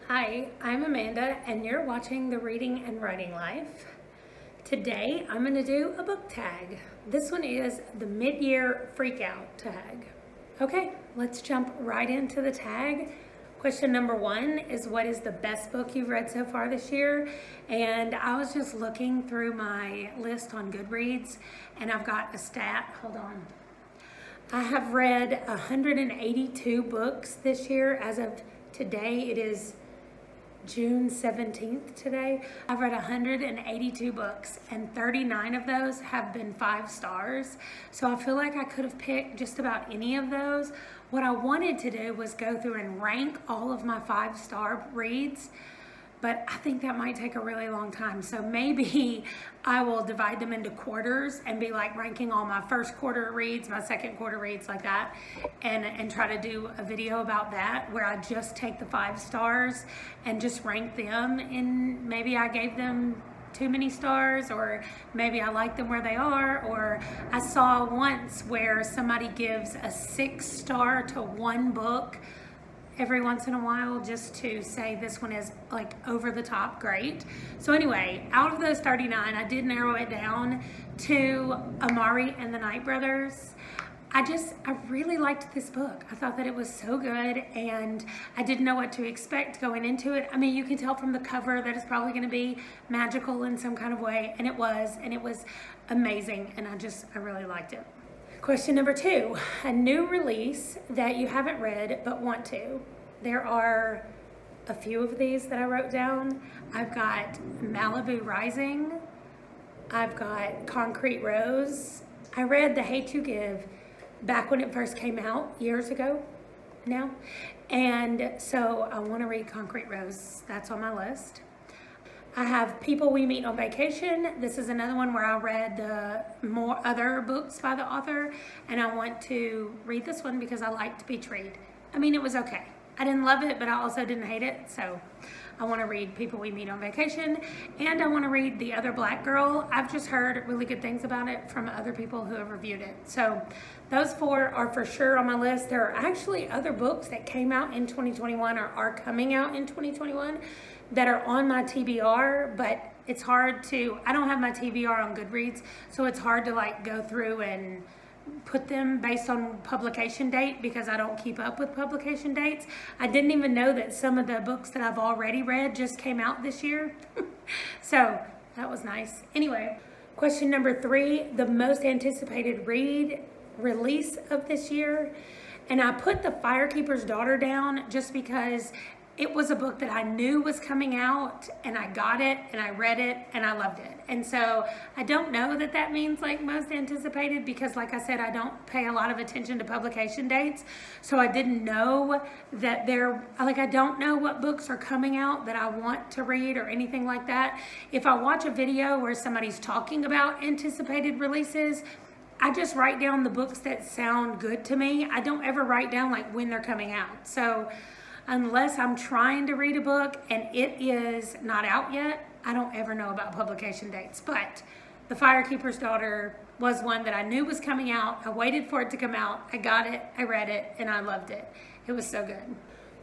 Hi, I'm Amanda and you're watching The Reading and Writing Life. Today I'm going to do a book tag. This one is the Mid-Year Freakout tag. Okay, let's jump right into the tag. Question number 1 is, what is the best book you've read so far this year? And I was just looking through my list on Goodreads and I've got a stat. Hold on. I have read 182 books this year. As of today, it is June 17th today. I've read 182 books and 39 of those have been 5 stars. So I feel like I could have picked just about any of those. What I wanted to do was go through and rank all of my 5-star reads, but I think that might take a really long time. So maybe I will divide them into quarters and be like ranking all my first quarter reads, my second quarter reads, like that, and try to do a video about that where I just take the 5 stars and just rank them. And maybe I gave them too many stars, or maybe I like them where they are. Or I saw once where somebody gives a 6-star to one book every once in a while just to say this one is like over the top great. So anyway, out of those 39, I did narrow it down to Amari and the Night Brothers. I really liked this book. I thought that it was so good and I didn't know what to expect going into it. I mean, you can tell from the cover that it's probably going to be magical in some kind of way, and it was amazing, and I really liked it. Question number 2, a new release that you haven't read but want to. There are a few of these that I wrote down. I've got Malibu Rising. I've got Concrete Rose. I read The Hate You Give back when it first came out years ago now. And so I want to read Concrete Rose. That's on my list. I have People We Meet on Vacation. This is another one where I read the more other books by the author, and I want to read this one because I like to be treated. I mean, it was okay. I didn't love it, but I also didn't hate it. So I want to read People We Meet on Vacation, and I want to read The Other Black Girl. I've just heard really good things about it from other people who have reviewed it. So those 4 are for sure on my list. There are actually other books that came out in 2021 or are coming out in 2021 that are on my TBR, but it's hard to, I don't have my TBR on Goodreads, so it's hard to like go through and put them based on publication date because I don't keep up with publication dates. I didn't even know that some of the books that I've already read just came out this year. So that was nice. Anyway, question number 3, the most anticipated release of this year. And I put The Firekeeper's Daughter down just because it was a book that I knew was coming out, and I got it and I read it and I loved it. And so I don't know that that means like most anticipated because, like I said, I don't pay a lot of attention to publication dates. So I didn't know that I don't know what books are coming out that I want to read or anything like that. If I watch a video where somebody's talking about anticipated releases, I just write down the books that sound good to me. I don't ever write down like when they're coming out. So unless I'm trying to read a book and it is not out yet, I don't ever know about publication dates. But The Firekeeper's Daughter was one that I knew was coming out. I waited for it to come out. I got it, I read it, and I loved it. It was so good.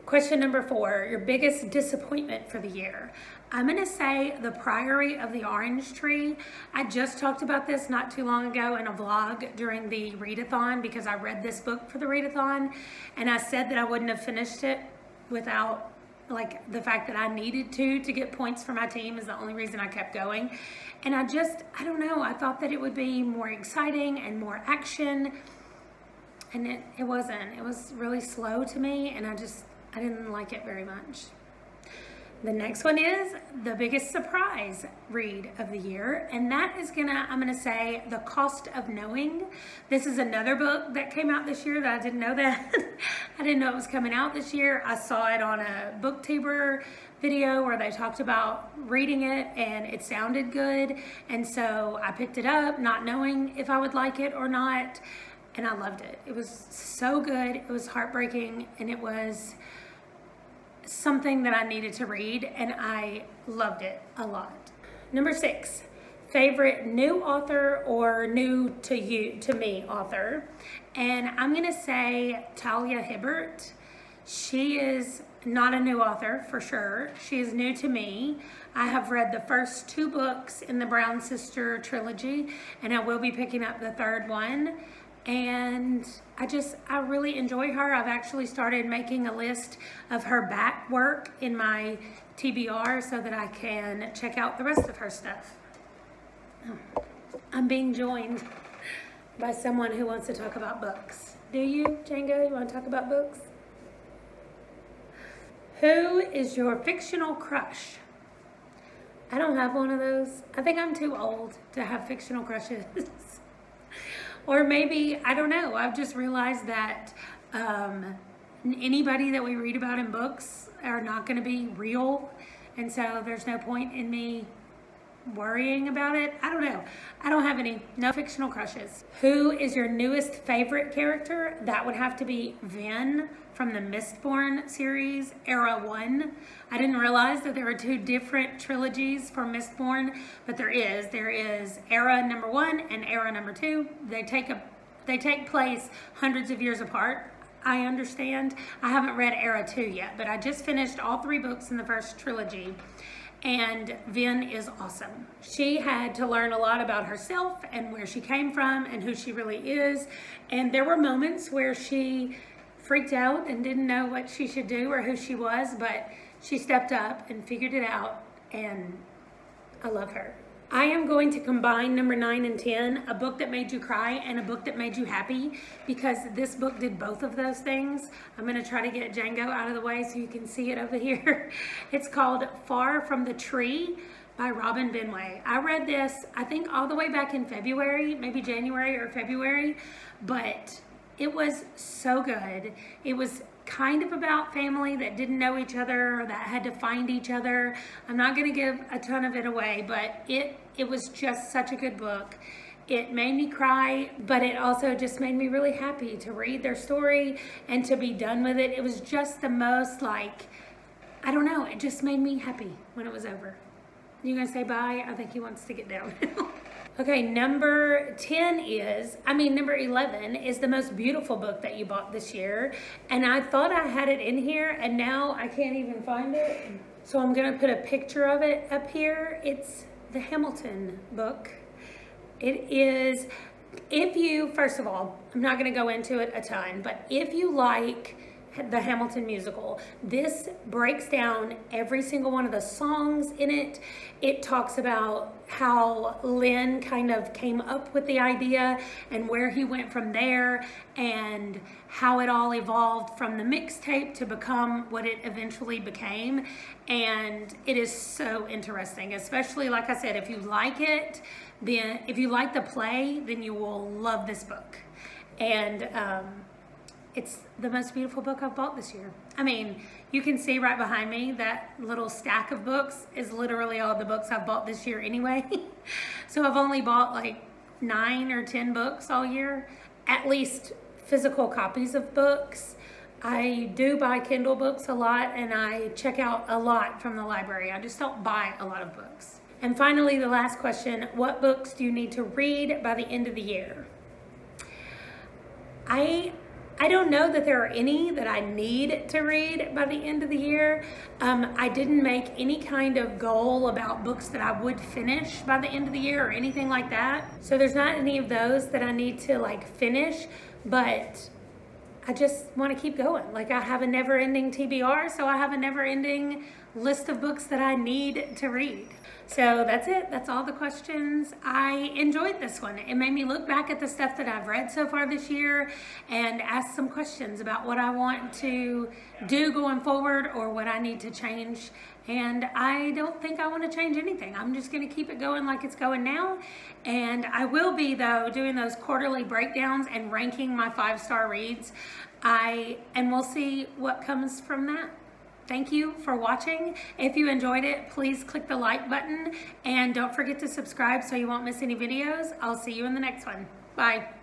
Question number 4, your biggest disappointment for the year. I'm gonna say The Priory of the Orange Tree. I just talked about this not too long ago in a vlog during the readathon because I read this book for the readathon, and I said that I wouldn't have finished it without like the fact that I needed to get points for my team is the only reason I kept going. And I don't know, I thought that it would be more exciting and more action, and it wasn't. It was really slow to me, and I didn't like it very much. The next one is the biggest surprise read of the year, and that is I'm gonna say The Cost of Knowing. This is another book that came out this year that I didn't know that. I didn't know it was coming out this year. I saw it on a Booktuber video where they talked about reading it and it sounded good, and so I picked it up not knowing if I would like it or not, and I loved it. It was so good. It was heartbreaking, and it was something that I needed to read, and I loved it a lot. Number 6, favorite new author or new to me author, and I'm gonna say Talia Hibbert. She is not a new author for sure. She is new to me. I have read the first 2 books in the Brown Sister trilogy, and I will be picking up the 3rd one. And I really enjoy her. I've actually started making a list of her back work in my TBR so that I can check out the rest of her stuff. I'm being joined by someone who wants to talk about books. Do you, Django? You want to talk about books? Who is your fictional crush? I don't have one of those. I think I'm too old to have fictional crushes. Or maybe, I don't know, I've just realized that anybody that we read about in books are not going to be real. And so there's no point in me worrying about it. I don't know. I don't have no fictional crushes. Who is your newest favorite character? That would have to be Vin from the Mistborn series, Era 1. I didn't realize that there were 2 different trilogies for Mistborn, but there is. There is Era number 1 and Era number 2. They take place hundreds of years apart. I understand. I haven't read Era 2 yet, but I just finished all 3 books in the first trilogy. And Vin is awesome. She had to learn a lot about herself and where she came from and who she really is. And there were moments where she freaked out and didn't know what she should do or who she was, but she stepped up and figured it out, and I love her. I am going to combine number 9 and 10, a book that made you cry and a book that made you happy, because this book did both of those things. I'm going to try to get Django out of the way so you can see it over here. It's called Far From the Tree by Robin Benway. I read this, I think, all the way back in February, maybe January or February, but it was so good. It was kind of about family that didn't know each other or that had to find each other. I'm not going to give a ton of it away, but it was just such a good book. It made me cry, but it also just made me really happy to read their story and to be done with it. It was just the most, like, I don't know, it just made me happy when it was over. You gonna say bye? I think he wants to get down. Okay, number 11 is the most beautiful book that you bought this year. And I thought I had it in here, and now I can't even find it. So I'm gonna put a picture of it up here. It's the Hamilton book. It is, first of all, I'm not gonna go into it a ton, but if you like the Hamilton musical, this breaks down every single one of the songs in it. It talks about how Lynn kind of came up with the idea and where he went from there, and how it all evolved from the mixtape to become what it eventually became. And it is so interesting, especially, like I said, if you like it, then if you like the play, then you will love this book. And it's the most beautiful book I've bought this year. I mean, you can see right behind me, that little stack of books is literally all the books I've bought this year anyway. So I've only bought like 9 or 10 books all year, at least physical copies of books. I do buy Kindle books a lot, and I check out a lot from the library. I just don't buy a lot of books. And finally, the last question, what books do you need to read by the end of the year? I don't know that there are any that I need to read by the end of the year. I didn't make any kind of goal about books that I would finish by the end of the year or anything like that. So there's not any of those that I need to like finish, but I just want to keep going. Like, I have a never-ending TBR, so I have a never-ending list of books that I need to read. So that's it. That's all the questions. I enjoyed this one. It made me look back at the stuff that I've read so far this year and ask some questions about what I want to do going forward or what I need to change. And I don't think I want to change anything. I'm just going to keep it going like it's going now. And I will be, though, doing those quarterly breakdowns and ranking my 5-star reads. And we'll see what comes from that. Thank you for watching. If you enjoyed it, please click the like button and don't forget to subscribe so you won't miss any videos. I'll see you in the next one. Bye.